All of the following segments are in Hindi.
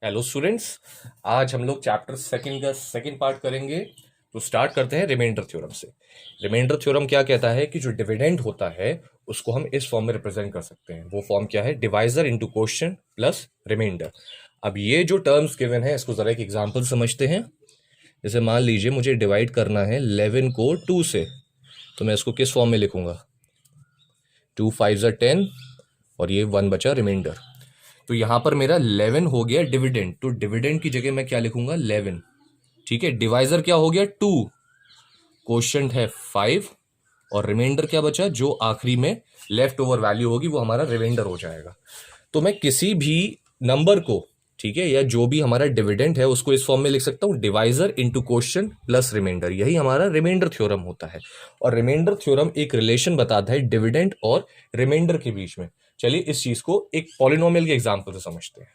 Hello students. आज हम लोग चैप्टर सेकंड का सेकंड पार्ट करेंगे। तो स्टार्ट करते हैं रिमाइंडर थ्योरम से। रिमाइंडर थ्योरम क्या कहता है कि जो डिविडेंड होता है उसको हम इस फॉर्म में रिप्रेजेंट कर सकते हैं। वो फॉर्म क्या है? Divisor into quotient plus remainder. अब ये जो टर्म्स गिवन है इसको जरा एक एग्जांपल समझते हैं। जैसे मान लीजिए मुझे डिवाइड करना है 11 को 2 से, तो मैं इसको किस फॉर्म में लिखूंगा? 2 5 ज़ा 10 और ये 1 बचा रिमाइंडर। तो यहां पर मेरा 11 हो गया डिविडेंड, तो डिविडेंड की जगह मैं क्या लिखूंगा? 11। ठीक है, डिवाइजर क्या हो गया? 2, क्वोशिएंट है 5 और रिमाइंडर क्या बचा? जो आखिरी में लेफ्ट ओवर वैल्यू होगी वो हमारा रिमाइंडर हो जाएगा। तो मैं किसी भी नंबर को, ठीक है, या जो भी हमारा डिविडेंड है उसको इस फॉर्म में लिख सकता हूं, divisor into quotient plus remainder. यही हमारा रिमाइंडर थ्योरम होता है। और रिमाइंडर थ्योरम एक रिलेशन बताता है डिविडेंड और रिमाइंडर के बीच में। चलिए इस चीज को एक पॉलिनोमियल के एग्जांपल से समझते हैं।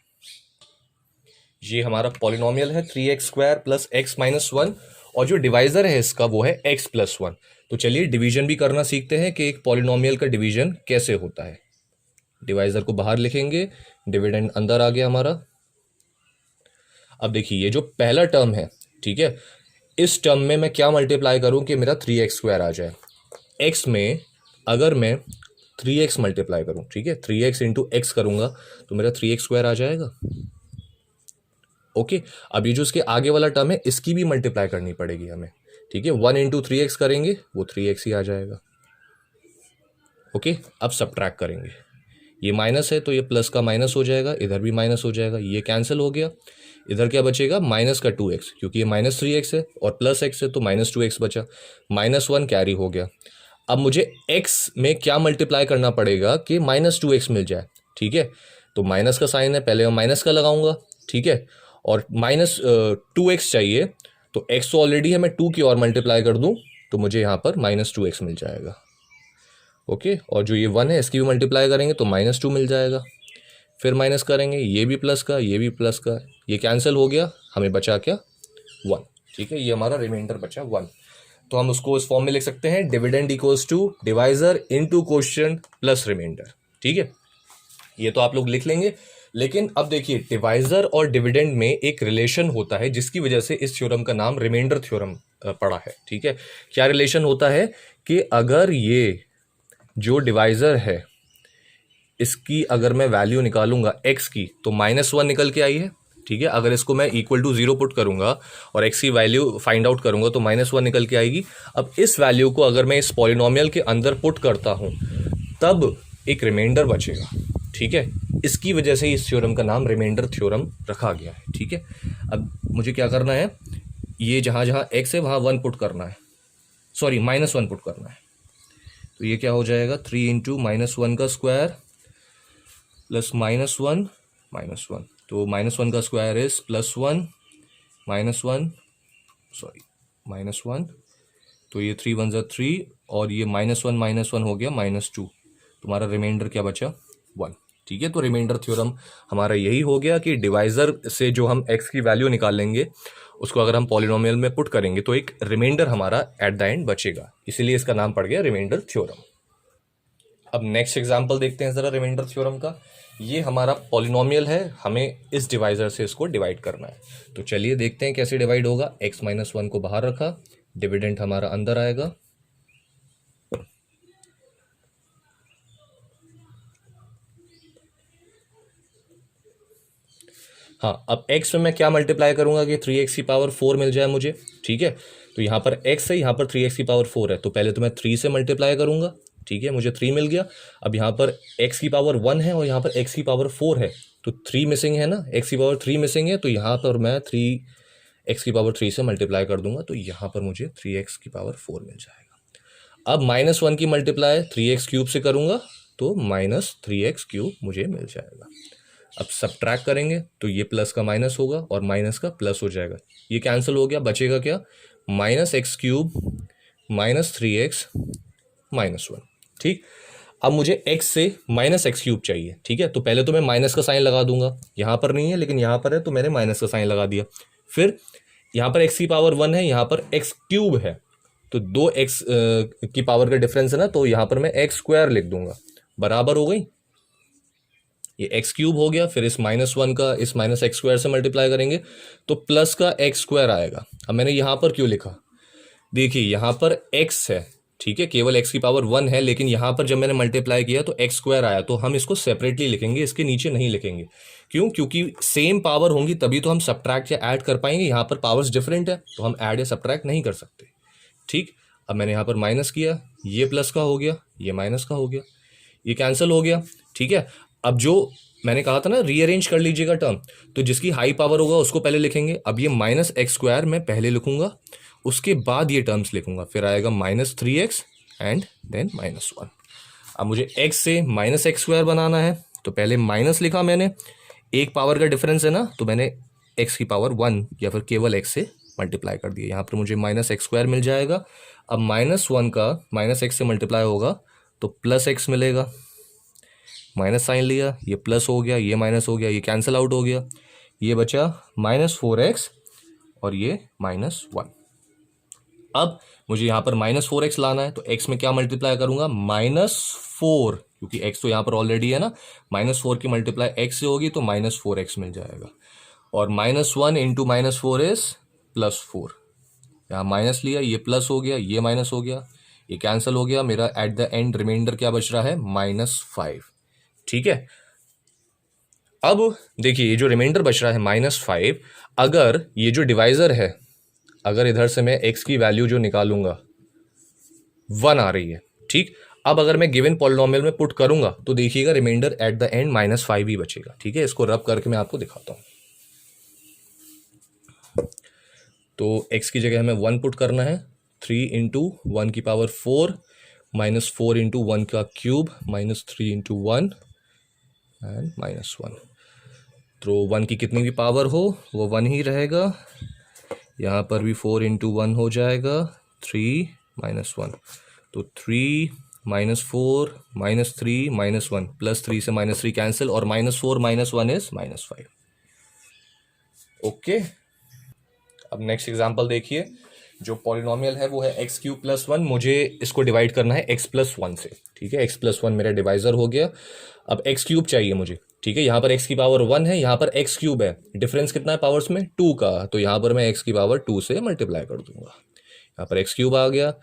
ये हमारा पॉलिनोमियल है 3x² प्लस x माइनस 1 और जो डिवाइजर है इसका वो है x प्लस 1। तो चलिए डिवीजन भी करना सीखते हैं कि एक पॉलिनोमियल का डिवीजन कैसे होता है। डिवाइजर को बाहर लिखेंगे, डिविडेंड अंदर आ गया हमारा। अब देखिए ये जो पहला टर्म है, ठीक है, इस टर्म में मैं क्या मल्टीप्लाई करूं कि मेरा 3x² आ जाए। x में अगर मैं 3x मल्टीप्लाई करूं, ठीक है, 3x इंटू एक्स करूंगा तो मेरा 3x² आ जाएगा। ओके, अब ये जो इसके आगे वाला टर्म है इसकी भी मल्टीप्लाई करनी पड़ेगी हमें। ठीक है, 1 इंटू 3x करेंगे वो 3x ही आ जाएगा। ओके, अब सब्ट्रैक्ट करेंगे, ये माइनस है तो ये प्लस का माइनस हो जाएगा, इधर भी माइनस हो जाएगा, ये कैंसिल हो गया। इधर क्या बचेगा? माइनस का 2x, क्योंकि ये माइनस 3x है और प्लस x है तो माइनस 2x बचा। माइनस 1 कैरी हो गया। अब मुझे x में क्या मल्टीप्लाई करना पड़ेगा कि माइनस 2x मिल जाए। ठीक है, तो माइनस का साइन है, पहले मैं माइनस का लगाऊंगा। ठीक है, और माइनस 2x चाहिए, तो x तो ऑलरेडी है, मैं 2 की और मल्टीप्लाई कर दूं तो मुझे यहाँ पर माइनस 2x मिल जाएगा। ओके, और जो ये 1 है इसकी भी मल्टीप्लाई करेंगे तो माइनस 2 मिल जाएगा। फिर माइनस करेंगे, ये भी प्लस का, ये भी प्लस का, ये कैंसिल हो गया, हमें बचा क्या? 1। ठीक है, ये हमारा रिमाइंडर बचा 1। तो हम उसको इस फॉर्म में लिख सकते हैं, dividend equals to divisor into quotient plus remainder. ठीक है, ये तो आप लोग लिख लेंगे। लेकिन अब देखिए डिवाइजर और डिविडेंड में एक रिलेशन होता है जिसकी वजह से इस थ्योरम का नाम रिमाइंडर थ्योरम पड़ा है। ठीक है, क्या रिलेशन होता है कि अगर ये जो डिवाइजर है इसकी अगर मैं वैल्यू निकालूंगा x की तो -1 निकल के आई है। ठीक है, अगर इसको मैं इक्वल टू 0 पुट करूंगा और x की वैल्यू फाइंड आउट करूंगा तो -1 निकल के आएगी। अब इस वैल्यू को अगर मैं इस पॉलिनोमियल के अंदर पुट करता हूं तब एक रिमाइंडर बचेगा। ठीक है, इसकी वजह से इस थ्योरम का नाम रिमाइंडर थ्योरम रखा गया है। ठीक है, अब मुझे क्या करना है, ये जहां जहां x है वहां 1 पुट करना है, सॉरी -1 पुट करना है। तो ये क्या हो जाएगा? 3 इंटू -1 का स्क्वायर प्लस -1, तो -1 का स्क्वायर इज +1 -1, सॉरी -1, तो ये 3 1 ज़ा 3 और ये -1 हो गया -2। तुम्हारा रिमाइंडर क्या बचा? 1। ठीक है, तो रिमाइंडर थ्योरम हमारा यही हो गया कि डिवाइजर से जो हम x की वैल्यू निकालेंगे उसको अगर हम पॉलिनोमियल में पुट करेंगे तो एक रिमाइंडर हमारा एट द एंड बचेगा, इसीलिए इसका नाम पड़ गया रिमाइंडर थ्योरम। अब नेक्स्ट एग्जांपल देखते हैं जरा रिमाइंडर थ्योरम का। ये हमारा पॉलिनोमियल है, हमें इस डिवाइजर से इसको डिवाइड करना है। तो चलिए देखते हैं कैसे डिवाइड होगा। x-1 को बाहर रखा, डिविडेंड हमारा अंदर आएगा। हाँ, अब x में मैं क्या मल्टीप्लाई करूंगा कि 3x की पावर 4 मिल जाए मुझे। ठीक है, तो यहाँ पर x है, यहाँ पर 3x की पावर 4 है, तो पहले तो मैं 3 से मल्टीप्लाई करूंगा। ठीक है, मुझे 3 मिल गया। अब यहाँ पर x की पावर 1 है और यहाँ पर x की पावर 4 है, तो 3 मिसिंग है ना, x की पावर 3 मिसिंग है, तो यहाँ पर मैं 3x की पावर 3 से मल्टीप्लाई कर दूंगा तो यहाँ पर मुझे 3x की पावर 4 मिल जाएगा। अब -1 की मल्टीप्लाई 3x क्यूब से करूंगा तो -3x क्यूब मुझे मिल जाएगा। अब सब्ट्रैक्ट करेंगे तो ये प्लस का माइनस होगा और माइनस का प्लस हो जाएगा, ये कैंसिल हो गया, बचेगा क्या? -x³ -3x -1। ठीक, अब मुझे x से -x³ चाहिए। ठीक है, तो पहले तो मैं माइनस का साइन लगा दूंगा, यहाँ पर नहीं है लेकिन यहाँ पर है तो मैंने माइनस का साइन लगा दिया। फिर यहाँ पर x की पावर 1 है, यहाँ पर x³ है, तो 2x की पावर का डिफरेंस है ना, तो यहाँ पर मैं x² लिख दूंगा, बराबर हो गई। ये एक्स क्यूब हो गया, फिर इस -1 का इस -x² से मल्टीप्लाई करेंगे तो प्लस का x² आएगा। अब मैंने यहाँ पर क्यों लिखा, देखिए यहाँ पर x है, ठीक है, केवल x की पावर 1 है, लेकिन यहाँ पर जब मैंने मल्टीप्लाई किया तो x² आया, तो हम इसको सेपरेटली लिखेंगे, इसके नीचे नहीं लिखेंगे। क्यों? क्योंकि सेम पावर होंगी तभी तो हम सब्ट्रैक्ट या ऐड कर पाएंगे। यहाँ पर पावर्स डिफरेंट है तो हम ऐड या सब्ट्रैक्ट नहीं कर सकते। ठीक, अब मैंने यहाँ पर माइनस किया, ये प्लस का हो गया, ये माइनस का हो गया, ये कैंसिल हो गया। ठीक है, अब जो मैंने कहा था ना रीअरेंज कर लीजिएगा टर्म, तो जिसकी हाई पावर होगा उसको पहले लिखेंगे। अब ये -x² मैं पहले लिखूंगा, उसके बाद ये टर्म्स लिखूंगा, फिर आएगा -3x एंड देन -1। अब मुझे x से -x² बनाना है तो पहले माइनस लिखा मैंने, एक पावर का डिफरेंस है ना, तो मैंने x की पावर 1 या फिर केवल x से मल्टीप्लाई कर दिया। यहाँ पर मुझे -x² मिल जाएगा। अब -1 का -x से मल्टीप्लाई होगा तो +x मिलेगा, माइनस साइन लिया, ये प्लस हो गया, ये माइनस हो गया, ये कैंसिल आउट हो गया, ये बचा -4x और ये -1। अब मुझे यहाँ पर -4x लाना है तो x में क्या मल्टीप्लाई करूंगा, -4, क्योंकि x तो यहाँ पर ऑलरेडी है ना, -4 की मल्टीप्लाई x से होगी तो -4x मिल जाएगा। और -1 इंटू -4 इज +4, यहाँ माइनस लिया, ये प्लस हो गया, ये माइनस हो गया, ये कैंसिल हो गया, मेरा एट द एंड रिमाइंडर क्या बच रहा है, -5। ठीक है, अब देखिए ये जो रिमाइंडर बच रहा है -5, अगर ये जो डिवाइजर है, अगर इधर से मैं x की वैल्यू जो निकालूंगा 1 आ रही है, ठीक, अब अगर मैं गिवन पॉलिनोमियल में पुट करूंगा तो देखिएगा रिमाइंडर एट द एंड -5 ही बचेगा। ठीक है, इसको रब करके मैं आपको दिखाता हूं। तो x की जगह हमें 1 पुट करना है, 3 इंटू 1 की पावर 4 -4 इंटू 1 का क्यूब -3 इंटू 1 एंड -1। तो 1 की कितनी भी पावर हो वो 1 ही रहेगा, यहाँ पर भी 4 इंटू 1 हो जाएगा, 3 -1, तो 3 -4 -3 -1 +3 से -3 कैंसिल, और -4 -1 इज -5। ओके, अब नेक्स्ट एग्जांपल देखिए, जो पॉलिनोमियल है वो है x³ + 1, मुझे इसको डिवाइड करना है x + 1 से। ठीक है, x + 1 मेरा डिवाइजर हो गया। अब x³ चाहिए मुझे। ठीक है, यहाँ पर x की पावर 1 है, यहाँ पर x³ है, डिफरेंस कितना है पावर्स में, 2 का, तो यहाँ पर मैं x की पावर 2 से मल्टीप्लाई कर दूंगा। यहाँ पर x³ आ गया,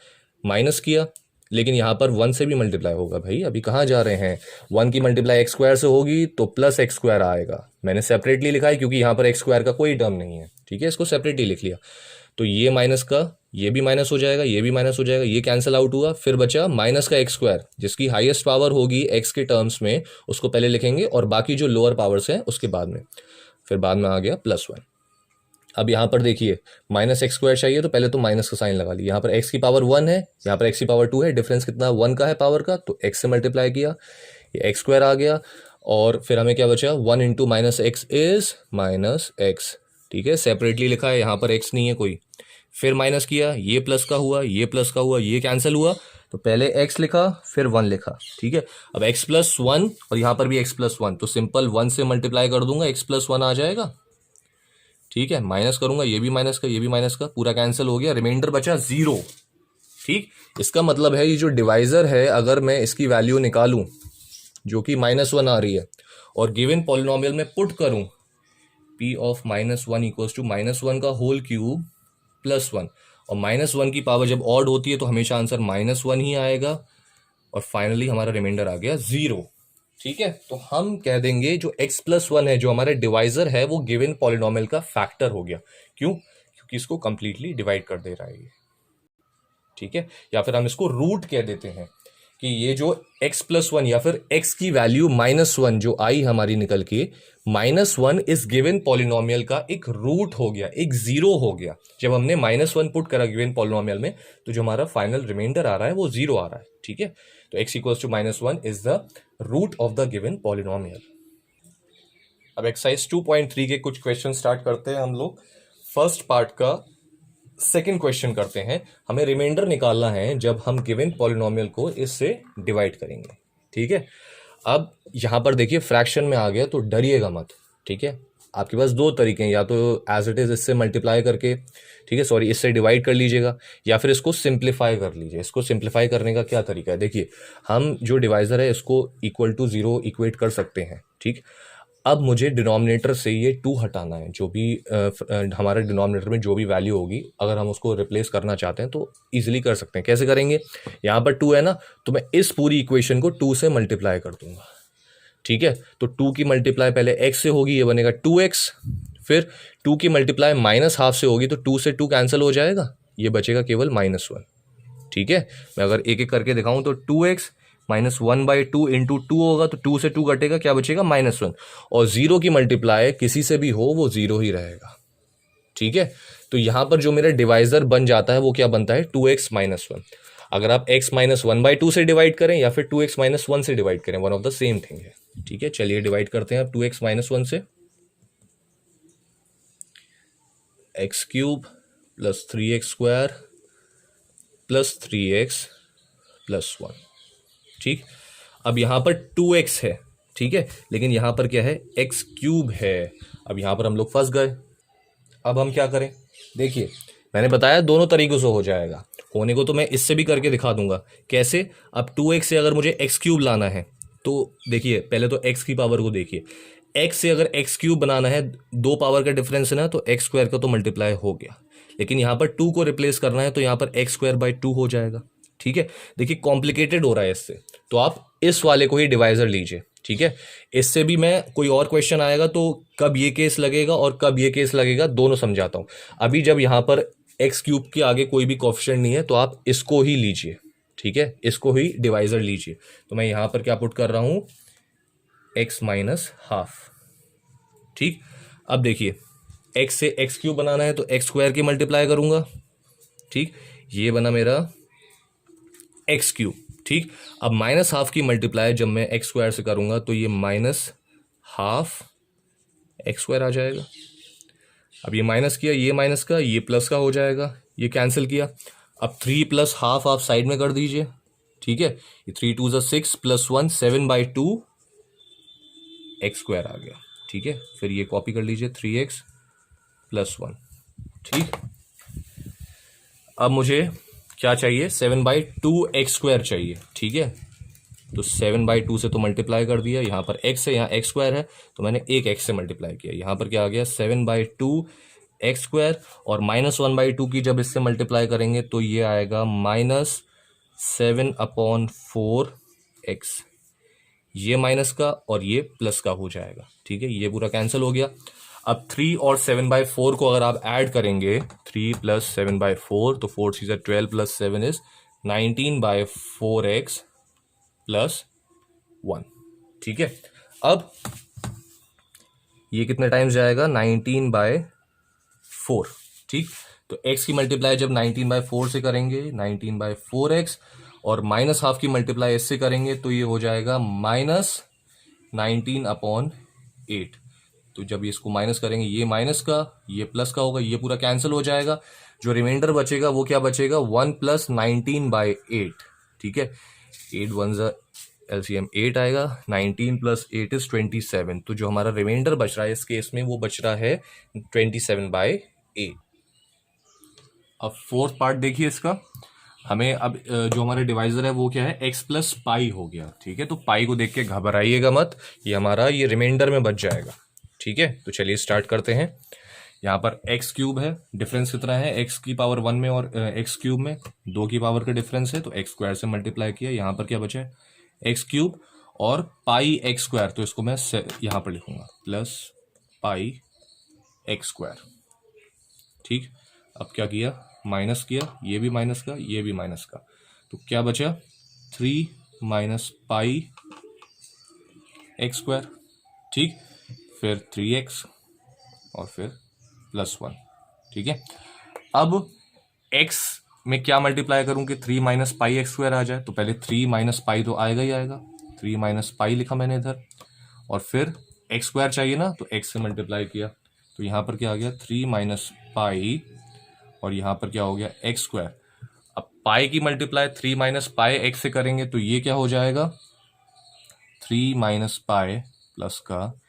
माइनस किया, लेकिन यहाँ पर 1 से भी मल्टीप्लाई होगा। भाई अभी कहाँ जा रहे हैं, 1 की मल्टीप्लाई x² से होगी तो +x² आएगा। मैंने सेपरेटली लिखा है क्योंकि यहाँ पर x² का कोई टर्म नहीं है। ठीक है, इसको सेपरेटली लिख लिया, तो ये माइनस का ये भी माइनस हो जाएगा, ये भी माइनस हो जाएगा, ये कैंसिल आउट हुआ, फिर बचा माइनस का x², जिसकी हाईएस्ट पावर होगी x के टर्म्स में उसको पहले लिखेंगे और बाकी जो लोअर पावर्स हैं उसके बाद में, फिर बाद में आ गया +1। अब यहाँ पर देखिए -x² चाहिए तो पहले तो माइनस का साइन लगा लिया, यहाँ पर x की पावर 1 है, यहाँ पर x की पावर 2 है, डिफरेंस कितना 1 का है पावर का, तो x से मल्टीप्लाई किया, ये x² आ गया, और फिर हमें क्या बचा, 1 इंटू -x इज -x। ठीक है, सेपरेटली लिखा है, यहाँ पर x नहीं है कोई, फिर माइनस किया, ये प्लस का हुआ, ये प्लस का हुआ, ये कैंसिल हुआ, तो पहले x लिखा फिर 1 लिखा। ठीक है, अब x + 1 और यहाँ पर भी x + 1, तो सिंपल 1 से मल्टीप्लाई कर दूंगा, x + 1 आ जाएगा। ठीक है, माइनस करूंगा, ये भी माइनस का, ये भी माइनस का, पूरा कैंसिल हो गया, रिमाइंडर बचा 0। ठीक, इसका मतलब है ये जो डिवाइजर है, अगर मैं इसकी वैल्यू निकालूं जो कि -1 आ रही है और गिवन पॉलिनोमियल में पुट करूं p ऑफ -1 इक्वल्स टू -1 का होल क्यूब +1, और -1 की पावर जब ऑड होती है तो हमेशा आंसर -1 ही आएगा, और फाइनली हमारा रिमाइंडर आ गया 0। ठीक है, तो हम कह देंगे जो x + 1 है, जो हमारा डिवाइजर है, वो गिवन पॉलिनोमियल का फैक्टर हो गया। क्यों? क्योंकि इसको कंप्लीटली डिवाइड कर दे रहा है ये। ठीक है, या फिर हम इसको रूट कह देते हैं कि ये जो x + 1 या फिर x की वैल्यू -1 जो आई हमारी निकल के, -1 इस गिवन पॉलिनोमियल का एक रूट हो गया, एक 0 हो गया। जब हमने -1 पुट करा गिवन पॉलिनोमियल में तो जो हमारा फाइनल रिमाइंडर आ रहा है वो 0 आ रहा है। ठीक है, तो x = -1 is the root of the given polynomial. अब एक्सरसाइज 2.3 के कुछ क्वेश्चन स्टार्ट करते हैं हम लोग। फर्स्ट पार्ट का सेकेंड क्वेश्चन करते हैं। हमें रिमाइंडर निकालना है जब हम गिवन पॉलिनोमियल को इससे डिवाइड करेंगे। ठीक है, अब यहां पर देखिए फ्रैक्शन में आ गया तो डरिएगा मत। ठीक है, आपके पास दो तरीके हैं, या तो एज इट इज़ इससे मल्टीप्लाई करके, ठीक है, सॉरी, इससे डिवाइड कर लीजिएगा, या फिर इसको सिंप्लीफाई कर लीजिए। इसको सिंप्लीफाई करने का क्या तरीका है, देखिए हम जो डिवाइज़र है इसको इक्वल टू ज़ीरो इक्वेट कर सकते हैं, ठीक। अब मुझे डिनोमिनेटर से ये 2 हटाना है, जो भी हमारे डिनोमिनेटर में जो भी वैल्यू होगी, अगर हम उसको रिप्लेस करना चाहते हैं तो ईजिली कर सकते हैं। कैसे करेंगे, यहाँ पर 2 है ना, तो मैं इस पूरी इक्वेशन को 2 से मल्टीप्लाई कर दूंगा, ठीक है। तो 2 की मल्टीप्लाई पहले x से होगी, ये बनेगा 2x, फिर 2 की मल्टीप्लाई माइनस हाफ से होगी, तो 2 से 2 कैंसिल हो जाएगा, ये बचेगा केवल -1, ठीक है। मैं अगर एक एक करके दिखाऊं तो 2x -1/2 इंटू 2 होगा, तो 2 से 2 घटेगा, क्या बचेगा, -1, और 0 की मल्टीप्लाई किसी से भी हो वो 0 ही रहेगा, ठीक है। तो यहां पर जो मेरा डिवाइजर बन जाता है वो क्या बनता है, 2x -1। अगर आप x -1/2 से डिवाइड करें या फिर 2x -1 से डिवाइड करें, one of the same thing है, ठीक है। चलिए डिवाइड करते हैं अब 2x -1 से, x³ + 3x² + 3x + 1, ठीक। अब यहां पर 2x है, ठीक है, लेकिन यहां पर क्या है, x³ है। अब यहां पर हम लोग फंस गए। अब हम क्या करें, देखिए मैंने बताया दोनों तरीकों से हो जाएगा, होने को तो मैं इससे भी करके दिखा दूंगा कैसे। अब 2x से अगर मुझे x³ लाना है, तो देखिए पहले तो x की पावर को देखिए, x से अगर x³ बनाना है, 2 पावर का डिफरेंस है ना, तो x² का तो मल्टीप्लाई हो गया, लेकिन यहाँ पर 2 को रिप्लेस करना है तो यहाँ पर x²/2 हो जाएगा, ठीक है। देखिए कॉम्प्लिकेटेड हो रहा है इससे, तो आप इस वाले को ही डिवाइजर लीजिए, ठीक है। इससे भी मैं कोई और क्वेश्चन आएगा तो कब ये केस लगेगा और कब ये केस लगेगा दोनों समझाता हूं। अभी जब यहां पर x³ के आगे कोई भी कोएफिशिएंट नहीं है तो आप इसको ही लीजिए, ठीक है, इसको ही डिवाइजर लीजिए। तो मैं यहां पर क्या पुट कर रहा हूं, x -½ ठीक। अब देखिए x से x³ बनाना है तो x² की मल्टीप्लाई करूंगा, ठीक, ये बना मेरा x³, ठीक। अब -½ की मल्टीप्लाई जब मैं x² से करूंगा तो ये -½ x² आ जाएगा। अब ये माइनस किया, ये माइनस का, ये प्लस का हो जाएगा, ये कैंसिल किया। अब 3 + ½ आप साइड में कर दीजिए, ठीक है। ये 3 2 6 + 1 7/2 x² आ गया, ठीक है। फिर ये कॉपी कर लीजिए, 3x + 1, ठीक। अब मुझे क्या चाहिए, 7/2 x² चाहिए, ठीक है। तो 7/2 से तो मल्टीप्लाई कर दिया, यहाँ पर x है, यहाँ x² है, तो मैंने एक x से मल्टीप्लाई किया, यहाँ पर क्या आ गया, 7/2 x², और -1/2 की जब इससे मल्टीप्लाई करेंगे तो ये आएगा -7/4 x, ये माइनस का और ये प्लस का हो जाएगा, ठीक है। ये पूरा कैंसिल हो गया। अब 3 और 7/4 को अगर आप ऐड करेंगे, 3 + 7/4, तो 4 × 12 + 7 इज 19/4x + 1, ठीक है। अब ये कितने टाइम्स जाएगा, 19/4, ठीक। तो x की मल्टीप्लाई जब 19/4 से करेंगे, 19/4x, और -½ की मल्टीप्लाई इससे करेंगे तो ये हो जाएगा -19/8। तो जब इसको माइनस करेंगे, ये माइनस का, ये प्लस का होगा, ये पूरा कैंसिल हो जाएगा। जो रिमाइंडर बचेगा वो क्या बचेगा, 1 + 19/8, ठीक है। 8 1 LCM 8 आएगा, 19 + 8 इज 27। तो जो हमारा रिमाइंडर बच रहा है इस केस में वो बच रहा है 27/8। अब फोर्थ पार्ट देखिए इसका, हमें अब जो हमारा डिवाइजर है वो क्या है, x + पाई हो गया, ठीक है। तो पाई को देख के घबराइएगा मत, ये हमारा ये रिमाइंडर में बच जाएगा, ठीक है। तो चलिए स्टार्ट करते हैं। यहाँ पर x³ है, डिफरेंस कितना है, x की पावर 1 में और x³ में 2 की पावर का डिफरेंस है, तो x² से मल्टीप्लाई किया, यहाँ पर क्या बचा है, x³ और पाई x², तो इसको मैं यहाँ पर लिखूंगा +πx², ठीक। अब क्या किया, माइनस किया, ये भी माइनस का, ये भी माइनस का, तो क्या बचा, 3 - πx², ठीक। फिर 3x और फिर +1, ठीक है। अब x में क्या मल्टीप्लाई करूं कि 3 - πx² आ जाए, तो पहले 3 - π तो आएगा ही आएगा, 3 - π लिखा मैंने इधर, और फिर x² चाहिए ना, तो x से मल्टीप्लाई किया, तो यहाँ पर क्या आ गया, 3 - π, और यहाँ पर क्या हो गया, x²। अब पाई की मल्टीप्लाई 3 - πx से करेंगे तो ये क्या हो जाएगा, 3 - π प्लस का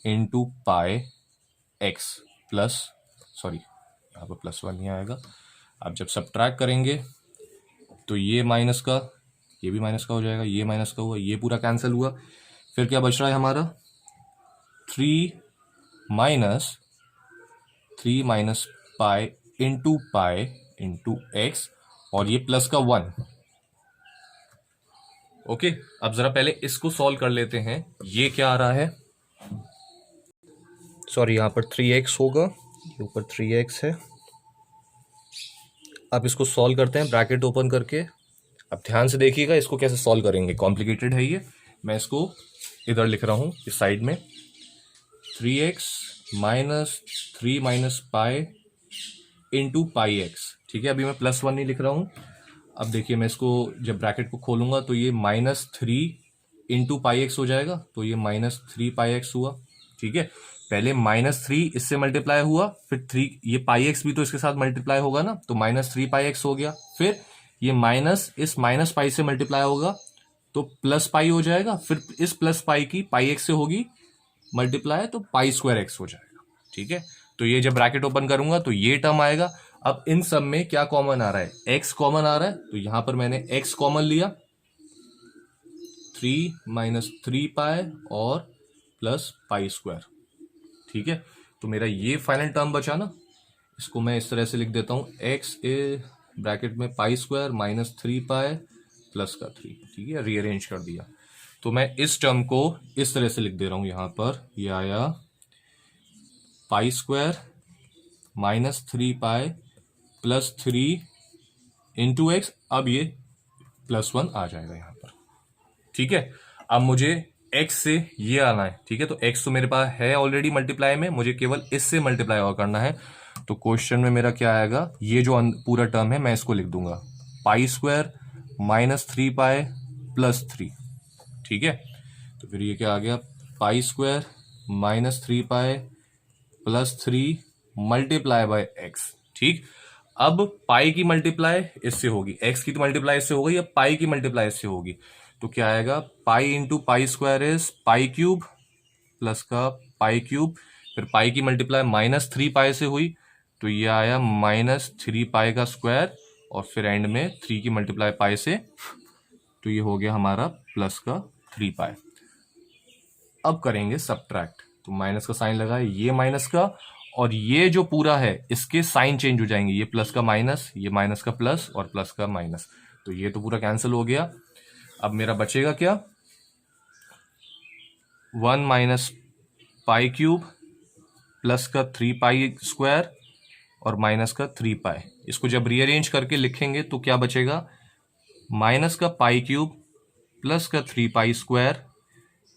into pi x plus, sorry यहाँ पर प्लस वन नहीं आएगा। अब जब सब्ट्रैक्ट करेंगे तो ये माइनस का, ये भी माइनस का हो जाएगा, ये माइनस का हुआ, ये पूरा कैंसिल हुआ। फिर क्या बच रहा है हमारा, 3 माइनस पाई इंटू एक्स, और ये प्लस का 1। ओके, अब जरा पहले इसको सॉल्व कर लेते हैं। ये क्या आ रहा है, सॉरी यहाँ पर 3x होगा, ये ऊपर 3x है। अब इसको सॉल्व करते हैं ब्रैकेट ओपन करके। अब ध्यान से देखिएगा इसको कैसे सॉल्व करेंगे, कॉम्प्लिकेटेड है ये। मैं इसको इधर लिख रहा हूँ इस साइड में, 3x minus 3 minus pi into pi x. ठीक है, अभी मैं प्लस 1 नहीं लिख रहा हूँ। अब देखिए मैं इसको जब ब्रैकेट को खोलूंगा तो ये -3 इंटू पाई एक्स हो जाएगा, तो ये -3 पाई एक्स हुआ। ठीक है, पहले -3 इससे मल्टीप्लाई हुआ, फिर 3, ये पाई एक्स भी तो इसके साथ मल्टीप्लाई होगा ना, तो -3 पाई एक्स हो गया। फिर ये माइनस इस माइनस पाई से मल्टीप्लाई होगा तो प्लस पाई हो जाएगा, फिर इस प्लस पाई की पाई एक्स से होगी मल्टीप्लाई, तो पाई स्क्वायर एक्स हो जाएगा। ठीक है, तो ये जब ब्रैकेट ओपन करूंगा तो ये टर्म आएगा। अब इन सब में क्या कॉमन आ रहा है, x कॉमन आ रहा है, तो यहां पर मैंने x कॉमन लिया, 3 माइनस 3 पाई और प्लस पाई स्क्वायर। ठीक है, तो मेरा ये फाइनल टर्म बचा ना, इसको मैं इस तरह से लिख देता हूं, x ए ब्रैकेट में pi square minus 3 pi plus का 3। ठीक है, रीअरेंज कर दिया। तो मैं इस टर्म को इस तरह से लिख दे रहा हूं, यहां पर ये आया pi square -3 pi plus 3 into x. अब ये +1 आ जाएगा यहां पर। ठीक है, अब मुझे x से ये आना है। ठीक है, तो x तो मेरे पास है ऑलरेडी मल्टीप्लाई में, मुझे केवल इससे मल्टीप्लाई और करना है। तो क्वेश्चन में मेरा क्या आएगा, ये जो पूरा टर्म है मैं इसको लिख दूंगा, पाई स्क्वायर -3 पाई प्लस 3। ठीक है, तो फिर ये क्या आ गया, pi square -3 pi plus 3 multiply by x. ठीक, अब पाई की मल्टीप्लाई इससे होगी, एक्स की तो मल्टीप्लाई इससे हो गई, अब पाई की मल्टीप्लाई इससे होगी। तो क्या आएगा, pi into pi square is pi cube plus का पाई क्यूब, फिर पाई की मल्टीप्लाई -3 पाई से हुई, तो ये आया -3 पाई का स्क्वायर, और फिर एंड में 3 की मल्टीप्लाई पाई से, तो ये हो गया हमारा प्लस का 3 पाई। अब करेंगे सब्ट्रैक्ट, तो माइनस का साइन लगा है, ये माइनस का, और ये जो पूरा है इसके साइन चेंज हो जाएंगे, ये प्लस का माइनस, ये माइनस का प्लस और प्लस का माइनस, तो ये तो पूरा कैंसिल हो गया। अब मेरा बचेगा क्या, 1 माइनस पाई क्यूब प्लस का 3 पाई स्क्वायर और माइनस का 3 पाई। इसको जब रीअरेंज करके लिखेंगे तो क्या बचेगा, माइनस का पाई क्यूब प्लस का 3 पाई स्क्वायर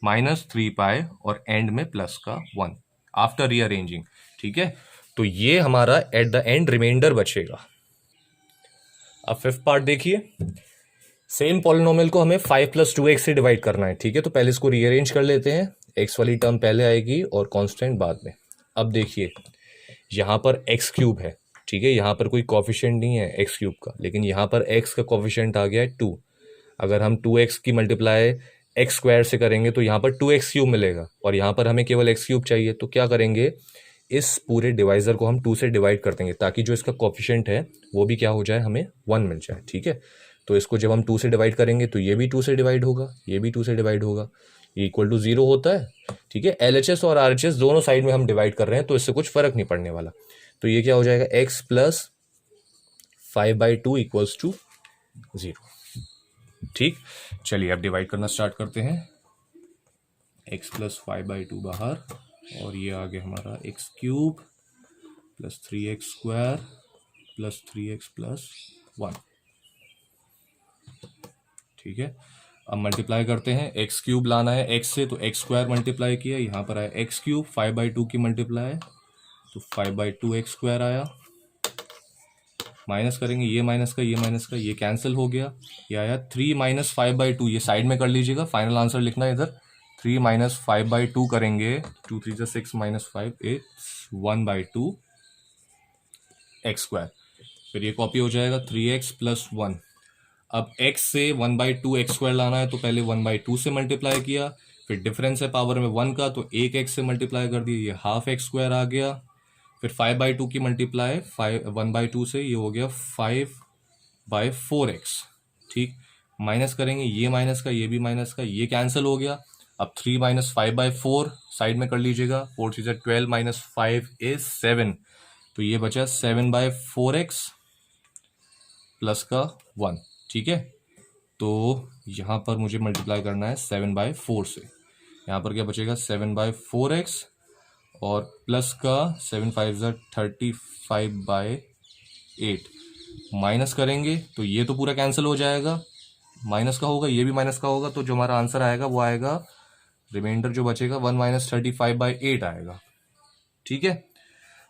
-3 पाई और एंड में प्लस का 1 आफ्टर रीअरेंजिंग। ठीक है, तो ये हमारा एट द एंड रिमाइंडर बचेगा। अब फिफ्थ पार्ट देखिए, सेम पॉलिनोमियल को हमें 5 + 2x से डिवाइड करना है। ठीक है, तो पहले इसको रीअरेंज कर लेते हैं, x वाली टर्म पहले आएगी और कांस्टेंट बाद में। अब देखिए यहाँ पर x क्यूब है, ठीक है, यहाँ पर कोई कोफिशिएंट नहीं है x क्यूब का, लेकिन यहाँ पर x का कोफिशिएंट आ गया है 2। अगर हम 2x की मल्टीप्लाई x स्क्वायर से करेंगे तो यहाँ पर 2x क्यूब मिलेगा, और यहाँ पर हमें केवल x क्यूब चाहिए। तो क्या करेंगे, इस पूरे डिवाइजर को हम 2 से डिवाइड कर देंगे, ताकि जो इसका कोफिशिएंट है वो भी क्या हो जाए, हमें 1 मिल जाए। ठीक है, तो इसको जब हम 2 से डिवाइड करेंगे तो ये भी 2 से डिवाइड होगा, ये भी 2 से डिवाइड होगा, ये इक्वल टू 0 होता है। ठीक है, LHS और RHS दोनों साइड में हम डिवाइड कर रहे हैं, तो इससे कुछ फर्क नहीं पड़ने वाला। तो ये क्या हो जाएगा, x + 5/2 = 0। ठीक, चलिए अब डिवाइड करना स्टार्ट करते हैं। x + 5/2 बाहर, और ये आ गया हमारा x³ + 3x² + 3x + 1। ठीक है, अब मल्टीप्लाई करते हैं, x³ लाना है x से, तो x² मल्टीप्लाई किया, यहाँ पर आया x³ 5/2 की मल्टीप्लाई, तो 5/2 x² आया। माइनस करेंगे, ये माइनस का, ये माइनस का, ये कैंसिल हो गया, ये आया 3 - 5/2, ये साइड में कर लीजिएगा, फाइनल आंसर लिखना है इधर। 3 - 5/2 करेंगे, 2 3 6 - 5 इट्स 1/2 x²। फिर ये कॉपी हो जाएगा 3x + 1। अब x से 1/2 x² लाना है, तो पहले 1/2 से मल्टीप्लाई किया, फिर डिफरेंस है पावर में 1 का, तो एक एक्स से मल्टीप्लाई कर दिए, ये हाफ एक्स स्क्वायर आ गया। फिर 5/2 की मल्टीप्लाई 1/2 से, ये हो गया 5/4x। ठीक, माइनस करेंगे, ये माइनस का ये भी माइनस का, ये कैंसिल हो गया। अब 3 - 5/4 साइड में कर लीजिएगा, 4 3 12 - 5 is 7, तो ये बचा 7/4x प्लस का 1। ठीक है, तो यहाँ पर मुझे मल्टीप्लाई करना है 7/4 से, यहाँ पर क्या बचेगा 7/4x और प्लस का 7 5 35/8, माइनस करेंगे तो ये तो पूरा कैंसिल हो जाएगा, माइनस का होगा, ये भी माइनस का होगा, तो जो हमारा आंसर आएगा वो आएगा, रिमाइंडर जो बचेगा 1 - 35/8 आएगा। ठीक है,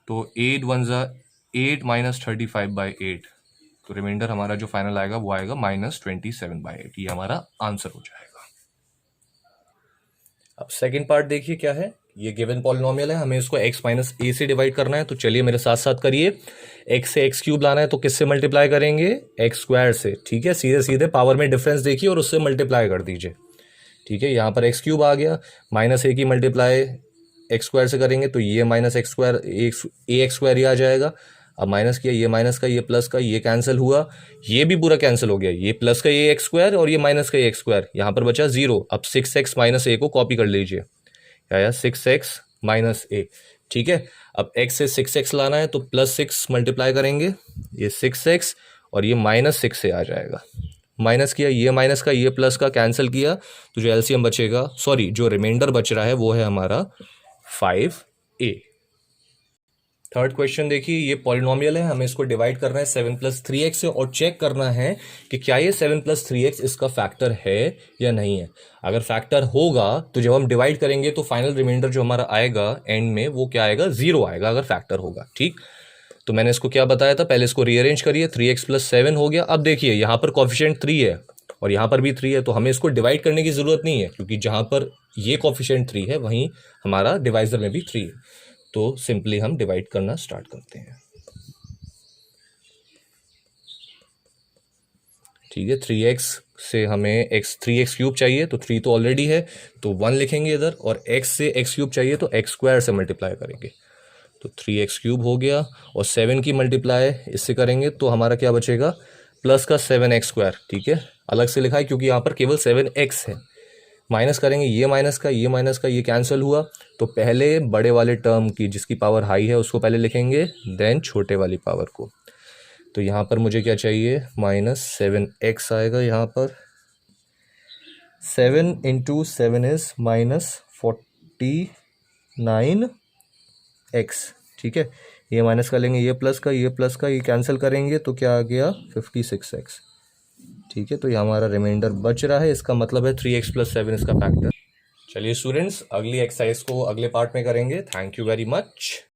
तो 8 1 8 - 35/8, तो रिमाइंडर हमारा जो फाइनल आएगा वो आएगा -27/8। ये हमारा आंसर हो जाएगा। अब सेकंड पार्ट देखिए क्या है। ये गिवन पॉलिनोमियल है, हमें इसको x - a से डिवाइड करना है, तो चलिए मेरे साथ साथ करिए। x से x³ लाना है तो किससे मल्टीप्लाई करेंगे, x² से। ठीक है, सीधे सीधे पावर में डिफरेंस देखिए और उससे मल्टीप्लाई कर दीजिए। ठीक है, यहाँ पर x³ आ गया, -a की मल्टीप्लाई x² से करेंगे तो ये -x² ax² ही आ जाएगा। अब माइनस किया, ये माइनस का ये प्लस का, ये कैंसिल हुआ, ये भी पूरा कैंसिल हो गया, ये प्लस का ये x² और ये माइनस का ये x², यहाँ पर बचा 0। अब 6x - a को कॉपी कर लीजिए, आया 6x - a। ठीक है, अब x से 6x लाना है तो +6 मल्टीप्लाई करेंगे, ये 6x और ये -6 से आ जाएगा। माइनस किया, ये माइनस का ये प्लस का कैंसिल किया, तो जो एलसीएम बचेगा, सॉरी जो रिमाइंडर बच रहा है वो है हमारा 5a। थर्ड क्वेश्चन देखिए, ये पॉलिनोमियल है, हमें इसको डिवाइड करना है 7 + 3x से और चेक करना है कि क्या ये 7 + 3x इसका फैक्टर है या नहीं है। अगर फैक्टर होगा तो जब हम डिवाइड करेंगे तो फाइनल रिमाइंडर जो हमारा आएगा एंड में वो क्या आएगा, 0 आएगा अगर फैक्टर होगा। ठीक, तो मैंने इसको क्या बताया था, पहले इसको रीअरेंज करिए, 3x + 7 हो गया। अब देखिए यहाँ पर कोफिशिएंट 3 है और यहाँ पर भी 3 है, तो हमें इसको डिवाइड करने की जरूरत नहीं है, क्योंकि जहाँ पर ये कोफिशिएंट 3 है वहीं हमारा डिवाइजर में भी 3 है। तो सिंपली हम डिवाइड करना स्टार्ट करते हैं। ठीक है, 3x से हमें 3x³ चाहिए, तो 3 तो ऑलरेडी है तो 1 लिखेंगे इधर, और x से x³ चाहिए तो x² से मल्टीप्लाई करेंगे, तो 3x³ हो गया। और 7 की मल्टीप्लाई इससे करेंगे तो हमारा क्या बचेगा, प्लस का 7x²। ठीक है, अलग से लिखा है क्योंकि यहाँ पर केवल 7x है। माइनस करेंगे, ये माइनस का ये माइनस का ये कैंसिल हुआ, तो पहले बड़े वाले टर्म की जिसकी पावर हाई है उसको पहले लिखेंगे, देन छोटे वाली पावर को। तो यहाँ पर मुझे क्या चाहिए, -7x आएगा, यहाँ पर 7 × 7 इज -49x। ठीक है, ये माइनस कर लेंगे, ये प्लस का ये कैंसिल करेंगे तो क्या आ गया, 56x। ठीक है, तो ये हमारा रिमाइंडर बच रहा है, इसका मतलब है 3x + 7 इसका फैक्टर। चलिए स्टूडेंट्स, अगली एक्सरसाइज को अगले पार्ट में करेंगे। Thank you very much.